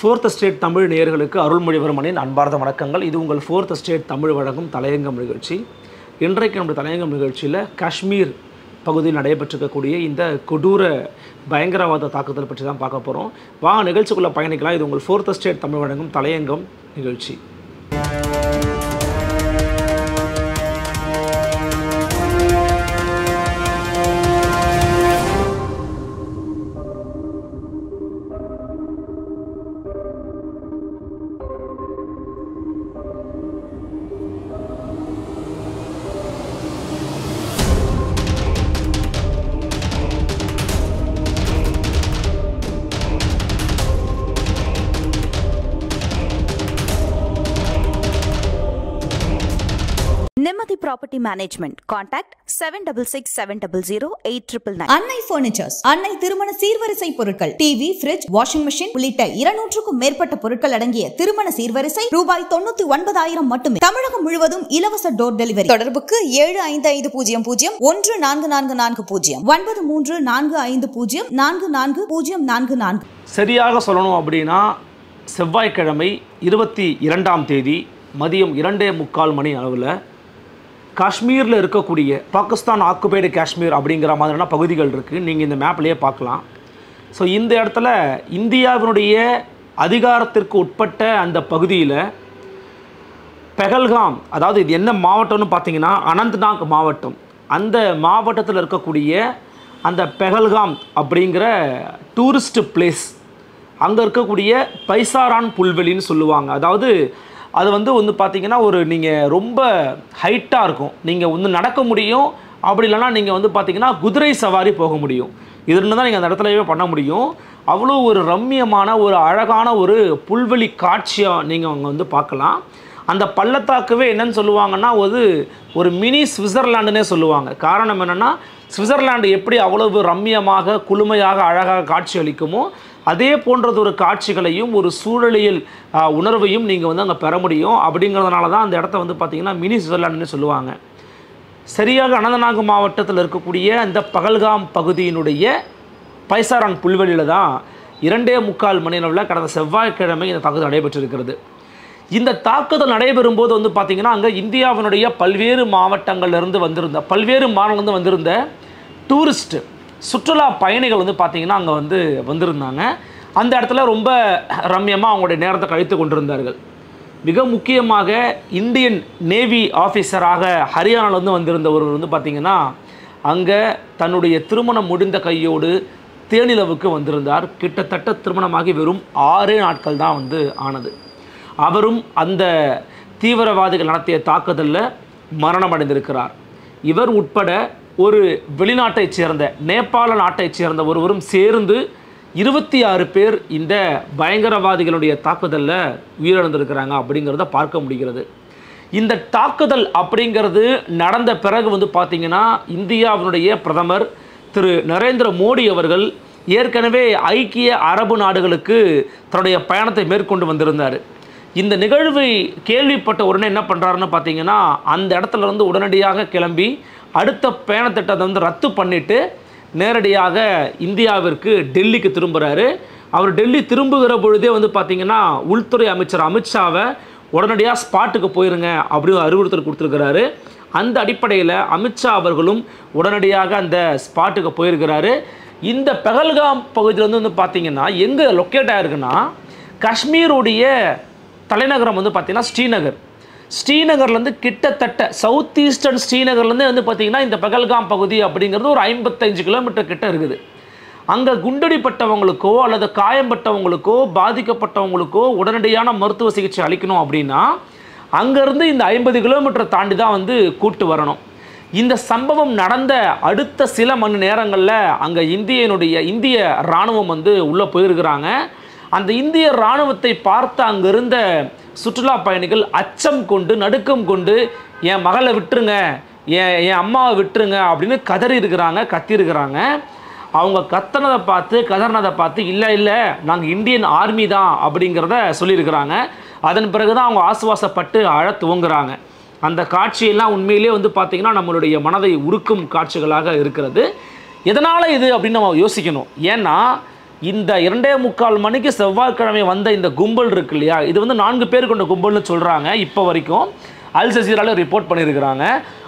4th state Tamil நேயர்களுக்கு அருள்மொழிவர்மனின் அன்பார்ந்த வணக்கங்கள். இது உங்கள் 4th ஸ்டேட் தமிழ் வழங்கும் தலையங்கம் நிகழ்ச்சி. இன்றைக்கு நம்முடைய தலையங்கம் நிகழ்ச்சியில் காஷ்மீர் பகுதியில் நடைபெற்றிருக்கக்கூடிய இந்த கொடூர பயங்கரவாத தாக்குதல் பற்றி தான் பார்க்க போகிறோம். வாங்க நிகழ்ச்சிக்குள்ளே பயணிக்கலாம். இது உங்கள் 4th ஸ்டேட் தமிழ் வழங்கும் தலையங்கம் நிகழ்ச்சி. Nemathi Property Management. Contact 7667008999. அன்னை பர்னிச்சர்ஸ், அன்னை திருமண சீர்வரிசை பொருட்கள், டிவி, ஃபிரிட்ஜ், வாஷிங் மெஷின் உள்ளிட்ட 200க்கும் மேற்பட்ட பொருட்கள் அடங்கிய திருமண சீர்வரிசை ரூபாய் 99,000 மட்டுமே. தமிழகம் முழுவதும் இலவச டோர் டெலிவரி. தொடர்புக்கு 7550014440 9345044044. சரியாக சொல்லணும் அப்படின்னா செவ்வாய்க்கிழமை 22ஆம் தேதி மதியம் 2:45 மணி அளவில் காஷ்மீரில் இருக்கக்கூடிய பாகிஸ்தான் ஆக்குபைடு காஷ்மீர் அப்படிங்கிற மாதிரியான பகுதிகள் இருக்குது. நீங்கள் இந்த மேப்லேயே பார்க்கலாம். ஸோ இந்த இடத்துல இந்தியாவினுடைய அதிகாரத்திற்கு உட்பட்ட அந்த பகுதியில் பெஹல்காம், அதாவது இது என்ன மாவட்டம்னு பார்த்தீங்கன்னா அனந்த்நாக் மாவட்டம். அந்த மாவட்டத்தில் இருக்கக்கூடிய அந்த பெஹல்காம் அப்படிங்கிற டூரிஸ்ட் பிளேஸ், அங்கே இருக்கக்கூடிய பைசாரான் புல்வெளின்னு சொல்லுவாங்க. அதாவது அது வந்து பார்த்தீங்கன்னா ஒரு நீங்கள் ரொம்ப ஹைட்டாக இருக்கும். நீங்கள் ஒன்று நடக்க முடியும், அப்படி இல்லைனா நீங்கள் வந்து பார்த்தீங்கன்னா குதிரை சவாரி போக முடியும். இது ரெண்டு தான் நீங்கள் அந்த இடத்துலவே பண்ண முடியும். அவ்வளோ ஒரு ரம்மியமான ஒரு அழகான ஒரு புல்வெளி காட்சியாக நீங்கள் அங்கே வந்து பார்க்கலாம். அந்த பள்ளத்தாக்கவே என்னன்னு சொல்லுவாங்கன்னா ஒரு மினி சுவிட்சர்லாண்டுன்னே சொல்லுவாங்க. காரணம் என்னென்னா, சுவிட்சர்லாண்டு எப்படி அவ்வளவு ரம்மியமாக குளுமையாக அழகாக காட்சி அளிக்குமோ அதே போன்றது ஒரு காட்சிகளையும் ஒரு சூழலியல் உணர்வையும் நீங்கள் வந்து அங்கே பெற முடியும். அப்படிங்கிறதுனால தான் அந்த இடத்த வந்து பார்த்திங்கன்னா மினி சுவிட்சர்லாண்டுன்னு சொல்லுவாங்க. சரியாக அனந்தநாக் மாவட்டத்தில் இருக்கக்கூடிய அந்த பகல்காம் பகுதியினுடைய பைசாரான் புல்வெளியில் தான் 2:45 மணி அளவில் கடந்த செவ்வாய்க்கிழமை இந்த தாக்குதல் நடைபெற்றிருக்கிறது. இந்த தாக்குதல் நடைபெறும்போது வந்து பார்த்திங்கன்னா அங்கே இந்தியாவினுடைய பல்வேறு மாவட்டங்கள்லேருந்து வந்திருந்த டூரிஸ்ட்டு சுற்றுலா பயணிகள் வந்து பார்த்திங்கன்னா அங்கே வந்திருந்தாங்க. அந்த இடத்துல ரொம்ப ரம்யமாக அவங்களுடைய நேரத்தை கழித்து கொண்டிருந்தார்கள். மிக முக்கியமாக இந்தியன் நேவி ஆஃபீஸராக ஹரியானாவிலேருந்து வந்திருந்த ஒருவர் வந்து பார்த்திங்கன்னா அங்கே தன்னுடைய திருமணம் முடிந்த கையோடு தேனிலவுக்கு வந்திருந்தார். கிட்டத்தட்ட திருமணமாகி வெறும் 6 நாட்கள் தான் ஆனது. அவரும் அந்த தீவிரவாதிகள் நடத்திய தாக்குதலில் மரணம் அடைந்திருக்கிறார். இவர் உட்பட ஒரு வெளிநாட்டைச் சேர்ந்த நேபாள நாட்டைச் சேர்ந்த ஒருவரும் சேர்ந்து 26 பேர் இந்த பயங்கரவாதிகளுடைய தாக்குதலில் உயிரிழந்திருக்கிறாங்க அப்படிங்கிறத பார்க்க முடிகிறது. இந்த தாக்குதல் அப்படிங்கிறது நடந்த பிறகு வந்து பார்த்திங்கன்னா இந்தியாவினுடைய பிரதமர் திரு நரேந்திர மோடி அவர்கள் ஏற்கனவே ஐக்கிய அரபு நாடுகளுக்கு தன்னுடைய பயணத்தை மேற்கொண்டு வந்திருந்தார். இந்த நிகழ்வை கேள்விப்பட்ட உடனே என்ன பண்ணுறாருன்னு பார்த்தீங்கன்னா அந்த இடத்துல இருந்து உடனடியாக கிளம்பி அடுத்த பயணத்திட்டத்தை ரத்து பண்ணிவிட்டு நேரடியாக இந்தியாவிற்கு டெல்லிக்கு திரும்புகிறாரு. அவர் டெல்லி திரும்புகிற பொழுதே வந்து பார்த்திங்கன்னா உள்துறை அமைச்சர் அமித்ஷாவை உடனடியாக ஸ்பாட்டுக்கு போயிருங்க அப்படின்னு அறிவுறுத்தல் கொடுத்துருக்கிறாரு. அந்த அடிப்படையில் அமித்ஷா அவர்களும் உடனடியாக அந்த ஸ்பாட்டுக்கு போயிருக்கிறாரு. இந்த பெஹல்காம் பகுதியில் வந்து பார்த்திங்கன்னா எங்கே லொக்கேட் ஆகிருக்குன்னா காஷ்மீருடைய தலைநகரம் வந்து பார்த்திங்கன்னா ஸ்ரீநகர்லேருந்து கிட்டத்தட்ட சவுத் ஈஸ்டர்ன் ஸ்ரீநகர்லேருந்து வந்து பார்த்திங்கன்னா இந்த பெஹல்காம் பகுதி அப்படிங்கிறது ஒரு 55 கிலோமீட்டர் கிட்ட இருக்குது. அங்கே குண்டடிப்பட்டவங்களுக்கோ அல்லது காயம்பட்டவங்களுக்கோ பாதிக்கப்பட்டவங்களுக்கோ உடனடியான மருத்துவ சிகிச்சை அளிக்கணும் அப்படின்னா அங்கேருந்து இந்த 50 கிலோமீட்டர் தாண்டி தான் கூட்டு வரணும். இந்த சம்பவம் நடந்த அடுத்த சில மணி நேரங்களில் அங்கே இந்திய இராணுவம் உள்ளே போயிருக்கிறாங்க. அந்த இந்திய இராணுவத்தை பார்த்து அங்கே இருந்த சுற்றுலா பயணிகள் அச்சம் கொண்டு நடுக்கம் கொண்டு என் மகளை விட்டுருங்க, என் அம்மாவை விட்டுருங்க அப்படின்னு கத்தியிருக்கிறாங்க. அவங்க கதறினதை பார்த்து இல்லை நாங்கள் இந்தியன் ஆர்மி தான் அப்படிங்கிறத சொல்லியிருக்கிறாங்க. அதன் பிறகு தான் அவங்க ஆசுவாசப்பட்டு அழ துவங்குறாங்க. அந்த காட்சியெல்லாம் உண்மையிலே பார்த்திங்கன்னா நம்மளுடைய மனதை உருக்கும் காட்சிகளாக இருக்கிறது. எதனால் இது அப்படின்னு நம்ம யோசிக்கணும். ஏன்னா இந்த 2:45 மணிக்கு செவ்வாய்க்கிழமை வந்த இந்த கும்பல் இருக்கு இல்லையா, இது வந்து 4 பேர் கொண்ட கும்பல்னு சொல்கிறாங்க. இப்போ வரைக்கும் அல் ஜசீரால ரிப்போர்ட் பண்ணியிருக்கிறாங்க.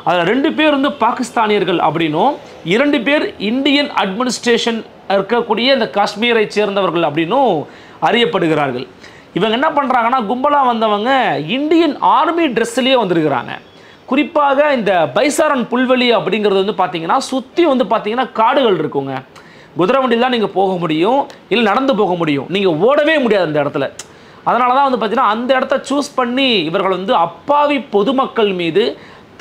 அதில் 2 பேர் வந்து பாகிஸ்தானியர்கள் அப்படின்னும் 2 பேர் இந்தியன் அட்மினிஸ்ட்ரேஷன் இருக்கக்கூடிய இந்த காஷ்மீரை சேர்ந்தவர்கள் அப்படின்னும் அறியப்படுகிறார்கள். இவங்க என்ன பண்ணுறாங்கன்னா, கும்பலாக வந்தவங்க இந்தியன் ஆர்மி ட்ரெஸ்லேயே வந்திருக்கிறாங்க. குறிப்பாக இந்த பைசாரன் புல்வெளி அப்படிங்கிறது வந்து பார்த்திங்கன்னா சுற்றி வந்து பார்த்திங்கன்னா காடுகள் இருக்குங்க. குதிரை வண்டியில் தான் நீங்கள் போக முடியும், இல்லை நடந்து போக முடியும், நீங்கள் ஓடவே முடியாது அந்த இடத்துல. அதனால தான் வந்து பார்த்திங்கன்னா அந்த இடத்த சூஸ் பண்ணி இவர்கள் வந்து அப்பாவி பொதுமக்கள் மீது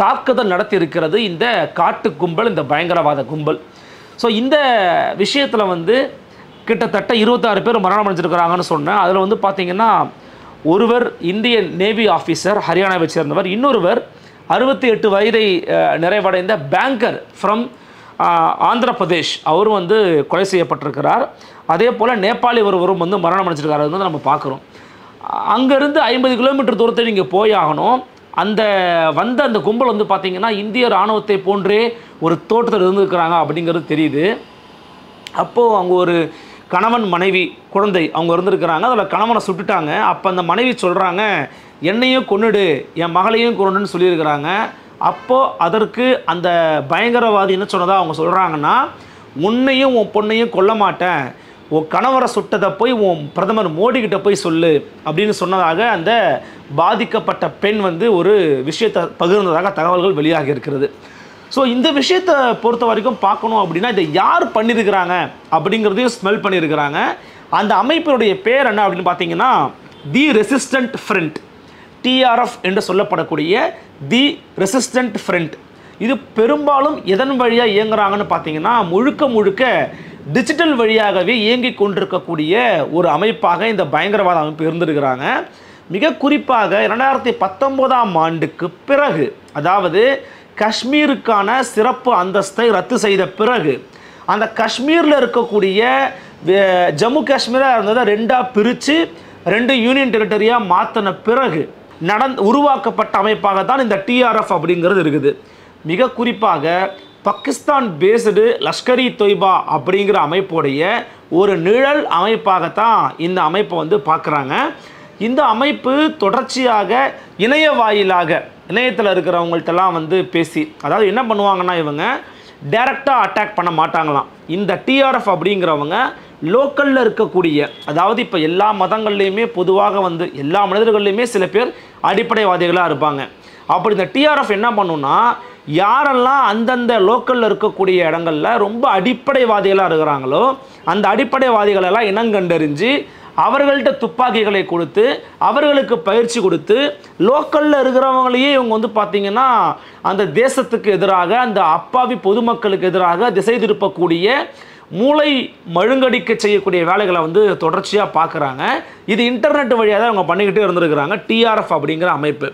தாக்குதல் நடத்தி இருக்கிறது இந்த காட்டு கும்பல், இந்த பயங்கரவாத கும்பல். ஸோ இந்த விஷயத்தில் வந்து கிட்டத்தட்ட 26 பேர் மரணம் அடைஞ்சிருக்கிறாங்கன்னு சொன்னேன். அதில் வந்து பார்த்திங்கன்னா ஒருவர் இந்தியன் நேவி ஆஃபீஸர் ஹரியானாவை சேர்ந்தவர், இன்னொருவர் 68 வயதை நிறைவடைந்த பேங்கர் ஃப்ரம் ஆந்திர பிரதேஷ், அவர் வந்து கொலை செய்யப்பட்டிருக்கிறார். அதே போல் நேபாளி ஒருவரும் வந்து மரணம் அடைஞ்சிருக்காரு வந்து நம்ம பார்க்குறோம். அங்கேருந்து 50 கிலோமீட்டர் தூரத்தை நீங்கள் போய் ஆகணும். அந்த கும்பல் வந்து பார்த்திங்கன்னா இந்திய இராணுவத்தை போன்றே ஒரு தோட்டத்தில் இருந்துருக்கிறாங்க அப்படிங்கிறது தெரியுது. அப்போது அவங்க ஒரு கணவன் மனைவி குழந்தை அவங்க இருந்திருக்கிறாங்க. அதில் கணவனை சுட்டுட்டாங்க. அப்போ அந்த மனைவி சொல்கிறாங்க, என்னையும் கொன்னுடு, என் மகளையும் கொன்னுடுன்னு சொல்லியிருக்கிறாங்க. அப்போது அதற்கு அந்த பயங்கரவாதி என்ன சொன்னதாக அவங்க சொல்கிறாங்கன்னா, உன்னையும் உன் பொண்ணையும் கொல்ல மாட்டேன், உன் கணவரை சுட்டதை போய் உன் பிரதமர் மோடிக்கிட்ட போய் சொல்லு அப்படின்னு சொன்னதாக அந்த பாதிக்கப்பட்ட பெண் வந்து ஒரு விஷயத்தை பகிர்ந்ததாக தகவல்கள் வெளியாகி இருக்கிறது. ஸோ இந்த விஷயத்தை பொறுத்த வரைக்கும் பார்க்கணும் அப்படின்னா இதை யார் பண்ணியிருக்கிறாங்க அப்படிங்கிறதையும் ஸ்மெல் பண்ணியிருக்கிறாங்க. அந்த அமைப்பினுடைய பேர் என்ன அப்படின்னு பார்த்தீங்கன்னா தி ரெசிஸ்டன்ட் ஃப்ரண்ட், டிஆர்எஃப் என்று சொல்லப்படக்கூடிய தி ரெசிஸ்டன்ட் ஃப்ரண்ட். இது பெரும்பாலும் எதன் வழியாக இயங்குறாங்கன்னு பார்த்தீங்கன்னா முழுக்க டிஜிட்டல் வழியாகவே இயங்கி கொண்டிருக்கக்கூடிய ஒரு அமைப்பாக இந்த பயங்கரவாத அமைப்பு இருந்திருக்கிறாங்க. மிக குறிப்பாக 2019ஆம் ஆண்டுக்கு பிறகு, அதாவது காஷ்மீருக்கான சிறப்பு அந்தஸ்தை ரத்து செய்த பிறகு, அந்த காஷ்மீரில் இருக்கக்கூடிய ஜம்மு காஷ்மீராக இருந்ததை 2ஆக பிரித்து 2 யூனியன் டெரிட்டரியாக மாற்றின பிறகு உருவாக்கப்பட்ட அமைப்பாக தான் இந்த டிஆர்எஃப் அப்படிங்கிறது இருக்குது. மிக குறிப்பாக பாகிஸ்தான் பேஸ்டு லஷ்கர் இ தொய்பா அப்படிங்கிற அமைப்புடைய ஒரு நிழல் அமைப்பாகத்தான் இந்த அமைப்பை வந்து பார்க்குறாங்க. இந்த அமைப்பு தொடர்ச்சியாக இணைய வாயிலாக இணையத்தில் இருக்கிறவங்கள்ட்டெல்லாம் வந்து பேசி, அதாவது என்ன பண்ணுவாங்கன்னா இவங்க டைரெக்டாக அட்டாக் பண்ண மாட்டாங்களாம். இந்த டிஆர்எஃப் அப்படிங்கிறவங்க லோக்கலில் இருக்கக்கூடிய, அதாவது இப்போ எல்லா மதங்கள்லேயுமே பொதுவாக வந்து எல்லா மனிதர்கள்லையுமே சில பேர் அடிப்படைவாதிகளாக இருப்பாங்க. அப்படி இந்த டிஆர்எஃப் என்ன பண்ணுன்னா, யாரெல்லாம் அந்தந்த லோக்கலில் இருக்கக்கூடிய இடங்களில் ரொம்ப அடிப்படைவாதிகளாக இருக்கிறாங்களோ அந்த அடிப்படைவாதிகளெல்லாம் இனங்கண்டறிஞ்சு அவர்கள்ட்ட துப்பாக்கிகளை கொடுத்து அவர்களுக்கு பயிற்சி கொடுத்து லோக்கலில் இருக்கிறவங்களையே இவங்க வந்து பார்த்திங்கன்னா அந்த தேசத்துக்கு எதிராக, அந்த அப்பாவி பொதுமக்களுக்கு எதிராக திசை திருப்பக்கூடிய, மூளை மழுங்கடிக்க செய்யக்கூடிய வேலைகளை வந்து தொடர்ச்சியாக பார்க்குறாங்க. இது இன்டர்நெட் வழியாக தான் அவங்க பண்ணிக்கிட்டே இருந்திருக்கிறாங்க, டிஆர்எஃப் அப்படிங்கிற அமைப்பு.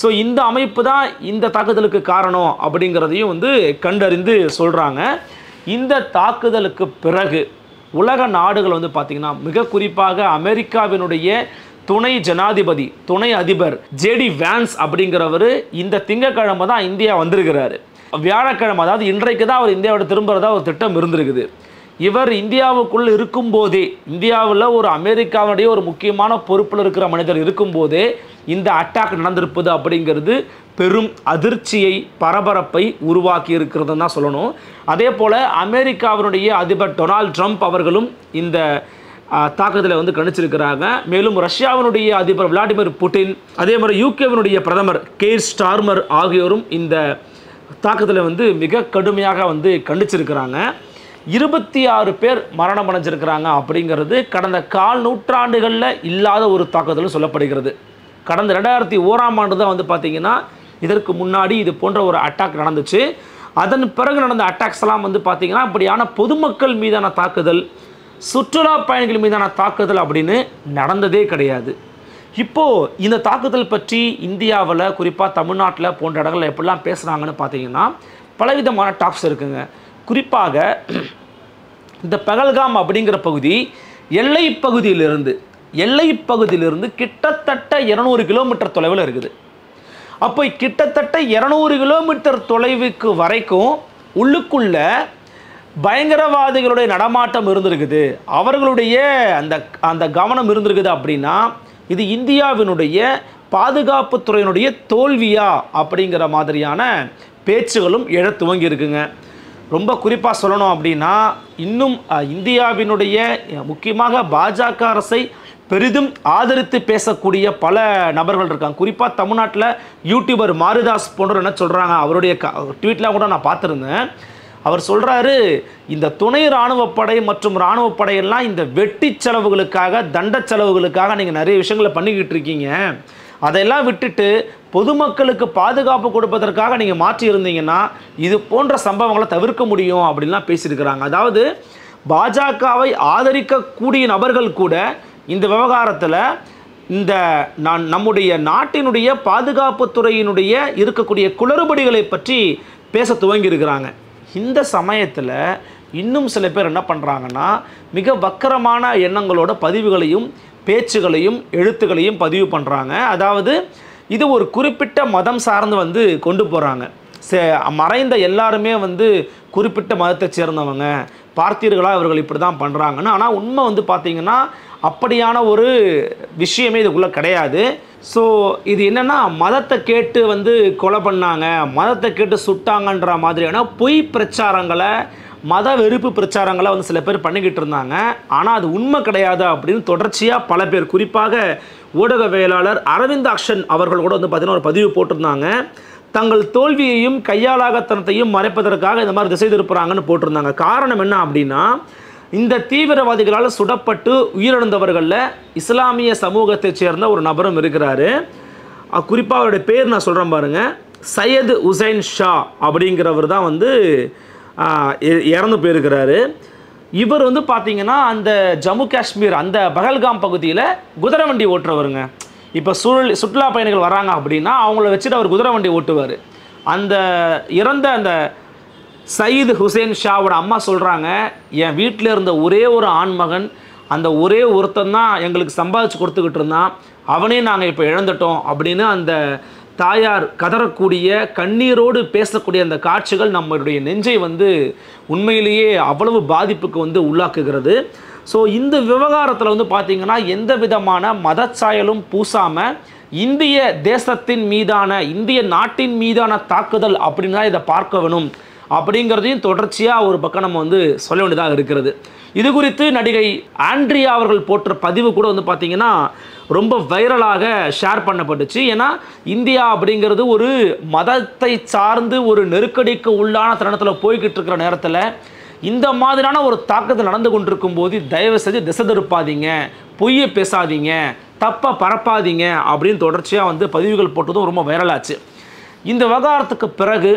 ஸோ இந்த அமைப்பு தான் இந்த தாக்குதலுக்கு காரணம் அப்படிங்கிறதையும் வந்து கண்டறிந்து சொல்கிறாங்க. இந்த தாக்குதலுக்கு பிறகு உலக நாடுகள் வந்து பார்த்திங்கன்னா மிக குறிப்பாக அமெரிக்காவினுடைய துணை ஜனாதிபதி, துணை அதிபர் ஜேடி வான்ஸ் அப்படிங்கிறவர் இந்த திங்கட்கிழமை தான் இந்தியா வந்திருக்கிறாரு. வியாழக்கிழமை, அதாவது இன்றைக்கு தான் அவர் இந்தியாவோட திரும்புகிறதா ஒரு திட்டம் இருந்திருக்குது. இவர் இந்தியாவுக்குள் இருக்கும்போதே, இந்தியாவில் ஒரு அமெரிக்காவுடைய ஒரு முக்கியமான பொறுப்பில் இருக்கிற மனிதர் இருக்கும்போதே இந்த அட்டாக் நடந்திருப்பது அப்படிங்கிறது பெரும் அதிர்ச்சியை, பரபரப்பை உருவாக்கி இருக்கிறதுன்னு தான் சொல்லணும். அதே போல் அமெரிக்காவினுடைய அதிபர் டொனால்ட் ட்ரம்ப் அவர்களும் இந்த தாக்குதலை வந்து கணிச்சிருக்கிறாங்க. மேலும் ரஷ்யாவினுடைய அதிபர் விளாடிமிர் புட்டின், அதே மாதிரி யூகேவினுடைய பிரதமர் கெய்ர் ஸ்டார்மர் ஆகியோரும் இந்த தாக்குதலை வந்து மிக கடுமையாக வந்து கண்டிச்சிருக்கிறாங்க. 26 பேர் மரணம் அடைஞ்சிருக்கிறாங்க அப்படிங்கிறது கடந்த 4 நூற்றாண்டுகளில் இல்லாத ஒரு தாக்குதல் சொல்லப்படுகிறது. கடந்த 2001ஆம் ஆண்டு தான் வந்து பார்த்திங்கன்னா இதற்கு முன்னாடி இது போன்ற ஒரு அட்டாக் நடந்துச்சு. அதன் பிறகு நடந்த அட்டாக்ஸ் எல்லாம் வந்து பார்த்திங்கன்னா இப்படியான பொதுமக்கள் மீதான தாக்குதல், சுற்றுலா பயணிகள் மீதான தாக்குதல் அப்படின்னு நடந்ததே கிடையாது. இப்போது இந்த தாக்குதல் பற்றி இந்தியாவில் குறிப்பாக தமிழ்நாட்டில் போன்ற இடங்களில் எப்படிலாம் பேசுகிறாங்கன்னு பார்த்தீங்கன்னா பலவிதமான டாக்ஸ் இருக்குங்க. குறிப்பாக இந்த பகல்காம் அப்படிங்கிற பகுதி எல்லைப் பகுதியிலிருந்து கிட்டத்தட்ட 200 கிலோமீட்டர் தொலைவில் இருக்குது. அப்போ கிட்டத்தட்ட 200 கிலோமீட்டர் தொலைவுக்கு வரைக்கும் உள்ளுக்குள்ள பயங்கரவாதிகளுடைய நடமாட்டம் இருந்திருக்குது, அவர்களுடைய அந்த கவனம் இருந்திருக்குது அப்படின்னா இது இந்தியாவினுடைய பாதுகாப்புத்துறையினுடைய தோல்வியா அப்படிங்கிற மாதிரியான பேச்சுகளும் எழ துவங்கி இருக்குங்க. ரொம்ப குறிப்பாக சொல்லணும் அப்படின்னா இன்னும் இந்தியாவினுடைய முக்கியமாக பாஜக அரசை பெரிதும் ஆதரித்து பேசக்கூடிய பல நபர்கள் இருக்காங்க. குறிப்பாக தமிழ்நாட்டில் யூடியூபர் மாரிதாஸ் போன்றவர் என்ன சொல்கிறாங்க, அவருடைய ட்வீட்லாம் கூட நான் பார்த்துருந்தேன். அவர் சொல்கிறாரு, இந்த துணை இராணுவப்படை மற்றும் இராணுவப்படையெல்லாம் இந்த வெட்டி செலவுகளுக்காக தண்ட செலவுகளுக்காக நீங்கள் நிறைய விஷயங்களை பண்ணிக்கிட்டு இருக்கீங்க, அதையெல்லாம் விட்டுட்டு பொதுமக்களுக்கு பாதுகாப்பு கொடுப்பதற்காக நீங்கள் மாற்றி இருந்தீங்கன்னா இது போன்ற சம்பவங்களை தவிர்க்க முடியும் அப்படின்லாம் பேசியிருக்கிறாங்க. அதாவது பாஜகவை ஆதரிக்கக்கூடிய நபர்கள் கூட இந்த விவகாரத்தில் இந்த நம்முடைய நாட்டினுடைய பாதுகாப்புத்துறையினுடைய இருக்கக்கூடிய குளறுபடிகளை பற்றி பேச துவங்கி இருக்கிறாங்க. இந்த சமயத்தில் இன்னும் சில பேர் என்ன பண்ணுறாங்கன்னா மிக வக்கரமான எண்ணங்களோட பதிவுகளையும் பேச்சுகளையும் எழுத்துக்களையும் பதிவு பண்ணுறாங்க. அதாவது இது ஒரு குறிப்பிட்ட மதம் சார்ந்து கொண்டு போகிறாங்க. மறைந்த எல்லாருமே குறிப்பிட்ட மதத்தை சேர்ந்தவங்க, பார்த்தீர்களா இவர்கள் இப்படி தான் பண்ணுறாங்கன்னு. ஆனால் உண்மை பார்த்திங்கன்னா அப்படியான ஒரு விஷயமே இதுக்குள்ளே கிடையாது. ஸோ இது என்னென்னா மதத்தை கேட்டு கொலை பண்ணாங்க, மதத்தை கேட்டு சுட்டாங்கன்ற மாதிரியான பொய் பிரச்சாரங்களை, மத வெறுப்பு பிரச்சாரங்களை சில பேர் பண்ணிக்கிட்டு இருந்தாங்க. ஆனால் அது உண்மை கிடையாது அப்படின்னு தொடர்ச்சியாக பல பேர், குறிப்பாக ஊடகவியலாளர் அரவிந்தாக்ஷன் அவர்கள் கூட பார்த்தீங்கன்னா ஒரு பதிவு போட்டிருந்தாங்க. தங்கள் தோல்வியையும் கையாளாகத்தனத்தையும் மறைப்பதற்காக இந்த மாதிரி திசை திருப்புறாங்கன்னு போட்டிருந்தாங்க. காரணம் என்ன அப்படின்னா இந்த தீவிரவாதிகளால் சுடப்பட்டு உயிரிழந்தவர்களில் இஸ்லாமிய சமூகத்தை சேர்ந்த ஒரு நபரும் இருக்கிறாரு. குறிப்பாக அவருடைய பேர் நான் சொல்கிறேன் பாருங்கள், சையது உசைன் ஷா அப்படிங்கிறவர் தான் இறந்து போயிருக்கிறாரு. இவர் பார்த்தீங்கன்னா அந்த ஜம்மு காஷ்மீர் அந்த பகல்காம் பகுதியில் குதிரை வண்டி ஓட்டுறவருங்க. இப்போ சுற்றுலா பயணிகள் வராங்க அப்படின்னா அவங்கள வச்சுட்டு அவர் குதிரை வண்டி ஓட்டுவார். அந்த இறந்த அந்த சயீது ஹுசைன் ஷாவோட அம்மா சொல்கிறாங்க, என் வீட்டில் இருந்த ஒரே ஒரு ஆண்மகன், அந்த ஒரே ஒருத்தன் தான் எங்களுக்கு சம்பாதிச்சு கொடுத்துக்கிட்டு இருந்தான், அவனே நாங்கள் இப்போ இழந்துட்டோம் அப்படின்னு அந்த தாயார் கதறக்கூடிய கண்ணீரோடு பேசக்கூடிய அந்த காட்சிகள் நம்மளுடைய நெஞ்சை உண்மையிலேயே அவ்வளவு பாதிப்புக்கு உள்ளாக்குகிறது. ஸோ இந்த விவகாரத்தில் பார்த்திங்கன்னா எந்த விதமான மதச்சாயலும் பூசாமல் இந்திய தேசத்தின் மீதான, இந்திய நாட்டின் மீதான தாக்குதல் அப்படின்னு தான் இதை பார்க்க வேணும் அப்படிங்கிறதையும் தொடர்ச்சியாக ஒரு பக்கம் நம்ம சொல்ல வேண்டியதாக இருக்கிறது. இது குறித்து நடிகை ஆண்ட்ரியா அவர்கள் போட்ட பதிவு கூட பார்த்திங்கன்னா ரொம்ப வைரலாக ஷேர் பண்ணப்பட்டுச்சு. ஏன்னா இந்தியா அப்படிங்கிறது ஒரு மதத்தை சார்ந்து ஒரு நெருக்கடிக்கு உள்ளான தருணத்தில் போய்கிட்டு இருக்கிற நேரத்தில் இந்த மாதிரியான ஒரு தாக்குதல் நடந்து கொண்டிருக்கும் போது தயவு செஞ்சு திசை திருப்பாதீங்க, பொய்யை பேசாதீங்க, தப்பை பரப்பாதீங்க அப்படின்னு தொடர்ச்சியாக பதிவுகள் போட்டதும் ரொம்ப வைரலாச்சு. இந்த விவகாரத்துக்கு பிறகு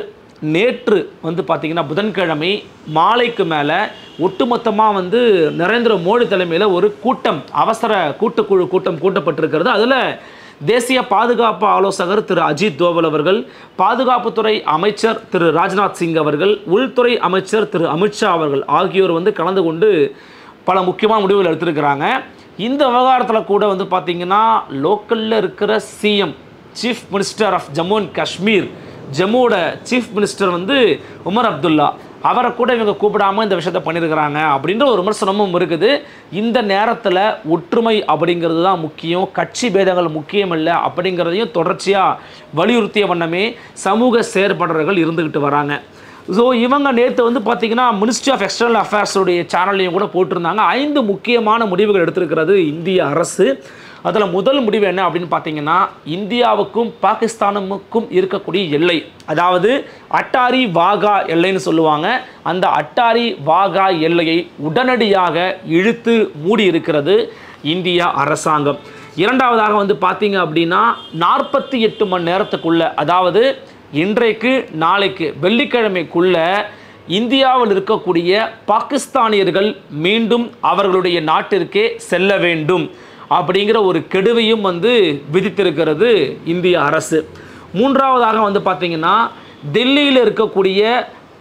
நேற்று பார்த்திங்கன்னா புதன்கிழமை மாலைக்கு மேலே ஒட்டுமொத்தமாக நரேந்திர மோடி தலைமையில் ஒரு கூட்டம், அவசர கூட்டுக்குழு கூட்டம் கூட்டப்பட்டிருக்கிறது. அதில் தேசிய பாதுகாப்பு ஆலோசகர் திரு அஜித் தோவல் அவர்கள், பாதுகாப்புத்துறை அமைச்சர் திரு ராஜ்நாத் சிங் அவர்கள், உள்துறை அமைச்சர் திரு அமித்ஷா அவர்கள் ஆகியோர் கலந்து கொண்டு பல முக்கியமான முடிவுகள் எடுத்திருக்கிறாங்க. இந்த விவகாரத்தில் கூட பார்த்திங்கன்னா லோக்கலில் இருக்கிற CM, chief minister of Jammu and Kashmir, ஜம்முவோட சீஃப் மினிஸ்டர் உமர் அப்துல்லா, அவரை கூட இவங்க கூப்பிடாமல் இந்த விஷயத்தை பண்ணியிருக்கிறாங்க அப்படின்ற ஒரு விமர்சனமும் இருக்குது. இந்த நேரத்தில் ஒற்றுமை அப்படிங்கிறது தான் முக்கியம், கட்சி பேதங்கள் முக்கியம் இல்லை அப்படிங்கிறதையும் தொடர்ச்சியாக வலியுறுத்திய வண்ணமே சமூக செயற்பாளர்கள் இருந்துக்கிட்டு வராங்க. ஸோ இவங்க நேற்று பார்த்திங்கன்னா மினிஸ்ட்ரி ஆஃப் எக்ஸ்டர்னல் அஃபேர்ஸுடைய சேனல்லையும் கூட போட்டிருந்தாங்க. 5 முக்கியமான முடிவுகள் எடுத்திருக்கிறது இந்திய அரசு. அதில் முதல் முடிவு என்ன அப்படின்னு பார்த்தீங்கன்னா இந்தியாவுக்கும் பாகிஸ்தானுக்கும் இருக்கக்கூடிய எல்லை, அதாவது அட்டாரி வாகா எல்லைன்னு சொல்லுவாங்க, அந்த அட்டாரி வாகா எல்லையை உடனடியாக இழுத்து மூடி இருக்கிறது இந்தியா அரசாங்கம். இரண்டாவதாக பார்த்தீங்க அப்படின்னா 48 மணி நேரத்துக்குள்ள, அதாவது இன்றைக்கு நாளைக்கு வெள்ளிக்கிழமைக்குள்ள இந்தியாவில் இருக்கக்கூடிய பாகிஸ்தானியர்கள் மீண்டும் அவர்களுடைய நாட்டிற்கே செல்ல வேண்டும் அப்படிங்கிற ஒரு கெடுவையும் விதித்திருக்கிறது இந்திய அரசு. மூன்றாவதாக பார்த்தீங்கன்னா டெல்லியில் இருக்கக்கூடிய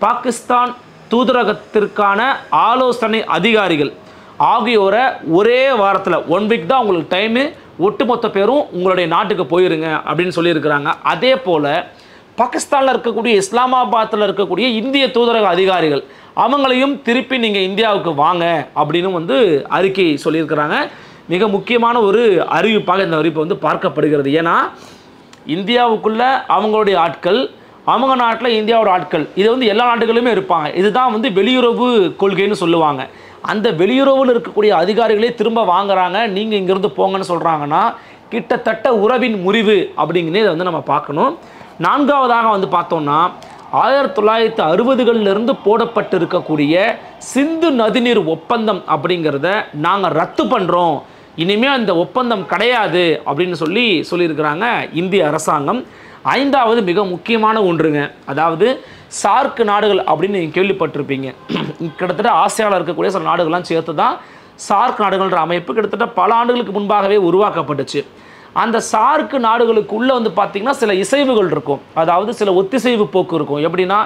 பாகிஸ்தான் தூதரகத்திற்கான ஆலோசனை அதிகாரிகள் ஆகியோரை ஒரே வாரத்தில் 1 வீக் தான் உங்களுக்கு டைமு, ஒட்டுமொத்த பேரும் உங்களுடைய நாட்டுக்கு போயிருங்க அப்படின்னு சொல்லியிருக்கிறாங்க. அதே போல் பாகிஸ்தானில் இருக்கக்கூடிய இஸ்லாமாபாத்தில் இருக்கக்கூடிய இந்திய தூதரக அதிகாரிகள் அவங்களையும் திருப்பி நீங்கள் இந்தியாவுக்கு வாங்க அப்படின்னு வந்து அறிக்கை சொல்லியிருக்கிறாங்க. மிக முக்கியமான ஒரு அறிவிப்பாக இந்த அறிவிப்பு வந்து பார்க்கப்படுகிறது. ஏன்னா இந்தியாவுக்குள்ள அவங்களுடைய ஆட்கள், அவங்க நாட்டில் இந்தியாவோட ஆட்கள், இது வந்து எல்லா நாடுகளுமே இருப்பாங்க. இதுதான் வந்து வெளியுறவு கொள்கைன்னு சொல்லுவாங்க. அந்த வெளியுறவில் இருக்கக்கூடிய அதிகாரிகளே திரும்ப வாங்குறாங்க, நீங்கள் இங்கேருந்து போங்கன்னு சொல்கிறாங்கன்னா கிட்டத்தட்ட உறவின் முறிவு அப்படிங்கிறத இதை வந்து நம்ம பார்க்கணும். நான்காவதாக வந்து பார்த்தோம்னா 1960களிலிருந்து போடப்பட்டு இருக்கக்கூடிய சிந்து நதிநீர் ஒப்பந்தம் அப்படிங்கிறத நாங்கள் ரத்து பண்ணுறோம், இனிமேல் அந்த ஒப்பந்தம் கிடையாது அப்படின்னு சொல்லியிருக்கிறாங்க இந்திய அரசாங்கம். ஐந்தாவது மிக முக்கியமான ஒன்றுங்க, அதாவது சார்க் நாடுகள் அப்படின்னு நீங்கள் கேள்விப்பட்டிருப்பீங்க. கிட்டத்தட்ட ஆசியாவில் இருக்கக்கூடிய சில நாடுகள்லாம் சேர்த்து தான் சார்க் நாடுகள்ன்ற அமைப்பு கிட்டத்தட்ட பல ஆண்டுகளுக்கு முன்பாகவே உருவாக்கப்பட்டுச்சு. அந்த சார்க் நாடுகளுக்குள்ளே வந்து பார்த்திங்கன்னா சில இசைவுகள் இருக்கும், அதாவது சில ஒத்திசைவு போக்கு இருக்கும். எப்படின்னா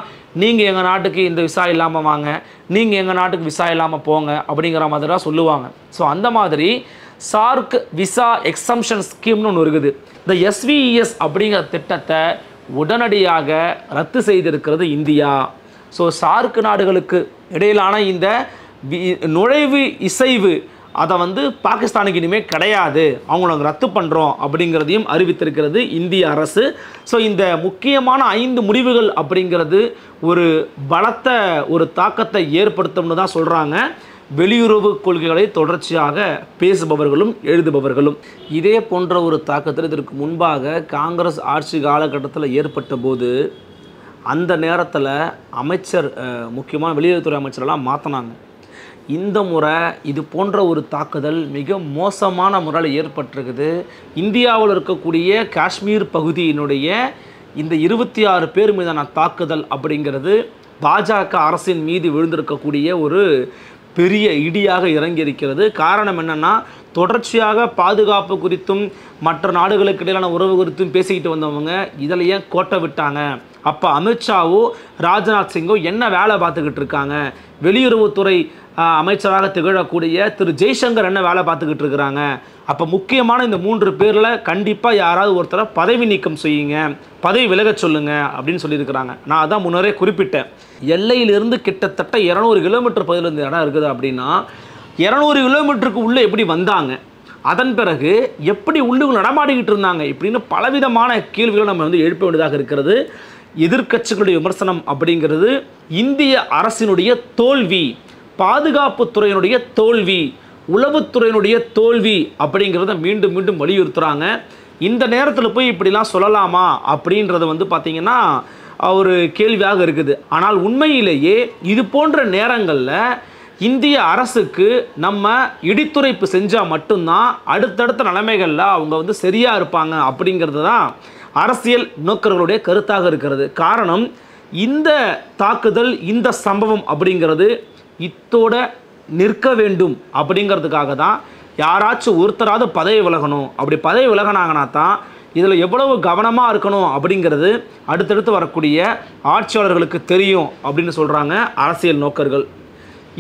நீங்கள் எங்கள் நாட்டுக்கு இந்த விசா இல்லாமல் வாங்க, நீங்கள் எங்கள் நாட்டுக்கு விசா இல்லாமல் போங்க அப்படிங்கிற மாதிரி தான் சொல்லுவாங்க. ஸோ அந்த மாதிரி சார்க் விசா எக்ஸம்ஷன் ஸ்கீம்னு ஒன்று இருக்குது. இந்த SVES அப்படிங்கிற திட்டத்தை உடனடியாக ரத்து செய்திருக்கிறது இந்தியா. ஸோ சார்க் நாடுகளுக்கு இடையிலான இந்த நுழைவு இசைவு அதை வந்து பாகிஸ்தானுக்கு இனிமேல் கிடையாது, அவங்கள ரத்து பண்ணுறோம் அப்படிங்கிறதையும் அறிவித்திருக்கிறது இந்திய அரசு. ஸோ இந்த முக்கியமான 5 முடிவுகள் அப்படிங்கிறது ஒரு பலத்த ஒரு தாக்கத்தை ஏற்படுத்தும்னு தான் சொல்கிறாங்க வெளியுறவு கொள்கைகளை தொடர்ச்சியாக பேசுபவர்களும் எழுதுபவர்களும். இதே போன்ற ஒரு தாக்கத்தில் இதற்கு முன்பாக காங்கிரஸ் ஆட்சி காலகட்டத்தில் ஏற்பட்ட போது அந்த நேரத்தில் அமைச்சர், முக்கியமான வெளியுறவுத்துறை அமைச்சரெல்லாம் மாற்றினாங்க. இந்த முறை இது போன்ற ஒரு தாக்குதல் மிக மோசமான முறையில் ஏற்பட்டிருக்குது. இந்தியாவில் இருக்கக்கூடிய காஷ்மீர் பகுதியினுடைய இந்த 26 பேர் மீதான தாக்குதல் அப்படிங்கிறது பாஜக அரசின் மீது விழுந்திருக்கக்கூடிய ஒரு பெரிய இடியாக இறங்கியிருக்கிறது. காரணம் என்னென்னா, தொடர்ச்சியாக பாதுகாப்பு குறித்தும் மற்ற நாடுகளுக்கு இடையிலான உறவு குறித்தும் பேசிக்கிட்டு வந்தவங்க இதில் ஏன் கோட்டை விட்டாங்க? அப்போ அமித்ஷாவோ ராஜ்நாத் சிங்கோ என்ன வேலை பார்த்துக்கிட்டு இருக்காங்க? வெளியுறவுத்துறை அமைச்சராக திகழக்கூடிய திரு ஜெய்சங்கர் என்ன வேலை பார்த்துக்கிட்டு இருக்கிறாங்க? அப்போ முக்கியமான இந்த 3 பேரில் கண்டிப்பாக யாராவது ஒருத்தரை பதவி நீக்கம் செய்யுங்க, பதவி விலகச் சொல்லுங்க அப்படின்னு சொல்லியிருக்கிறாங்க. நான் அதான் முன்னரே குறிப்பிட்டேன், எல்லையிலிருந்து கிட்டத்தட்ட 200 கிலோமீட்டர் பகுதியில் இந்த இடம் இருக்குது அப்படின்னா 200 கிலோமீட்டருக்கு உள்ளே எப்படி வந்தாங்க, அதன் பிறகு எப்படி உள்ளுக்குள் நடமாடிக்கிட்டு இருந்தாங்க இப்படின்னு பலவிதமான கேள்விகளை நம்ம வந்து எழுப்ப வேண்டியதாக இருக்கிறது. எதிர்க்கட்சிகளுடைய விமர்சனம் அப்படிங்கிறது இந்திய அரசினுடைய தோல்வி, பாதுகாப்பு துறையினுடைய தோல்வி, உளவுத்துறையினுடைய தோல்வி அப்படிங்கிறத மீண்டும் மீண்டும் வலியுறுத்துகிறாங்க. இந்த நேரத்தில் போய் இப்படிலாம் சொல்லலாமா அப்படின்றது வந்து பார்த்திங்கன்னா ஒரு கேள்வியாக இருக்குது. ஆனால் உண்மையிலேயே இது போன்ற நேரங்களில் இந்திய அரசுக்கு நம்ம இடித்துரைப்பு செஞ்சால் மட்டும்தான் அடுத்தடுத்த நிலைமைகளில் அவங்க வந்து சரியாக இருப்பாங்க அப்படிங்கிறது தான் அரசியல் நோக்கர்களுடைய கருத்தாக இருக்கிறது. காரணம், இந்த தாக்குதல், இந்த சம்பவம் அப்படிங்கிறது இத்தோட நிற்க வேண்டும் அப்படிங்கிறதுக்காக தான் யாராச்சும் ஒருத்தராவது பதவி விலகணும். அப்படி பதவி விலகினாங்கன்னா தான் இதில் எவ்வளவு கவனமாக இருக்கணும் அப்படிங்கிறது அடுத்தடுத்து வரக்கூடிய ஆட்சியாளர்களுக்கு தெரியும் அப்படின்னு சொல்கிறாங்க அரசியல் நோக்கர்கள்.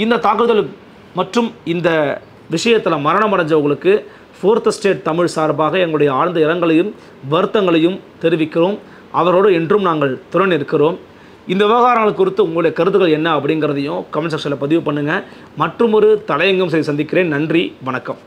இந்த தாக்குதல் மற்றும் இந்த விஷயத்தில் மரணம் அடைஞ்சவங்களுக்கு 4th ஸ்டேட் தமிழ் சார்பாக எங்களுடைய ஆழ்ந்த இரங்கலையும் வருத்தங்களையும் தெரிவிக்கிறோம். அவரோடு என்றும் நாங்கள் துணை நிற்கிறோம். இந்த விவகாரங்கள் குறித்து உங்களுடைய கருத்துக்கள் என்ன அப்படிங்கிறதையும் கமெண்ட் செக்ஷனில் பதிவு பண்ணுங்கள். மற்றும் ஒரு தலையங்கம் செய்து சந்திக்கிறேன். நன்றி, வணக்கம்.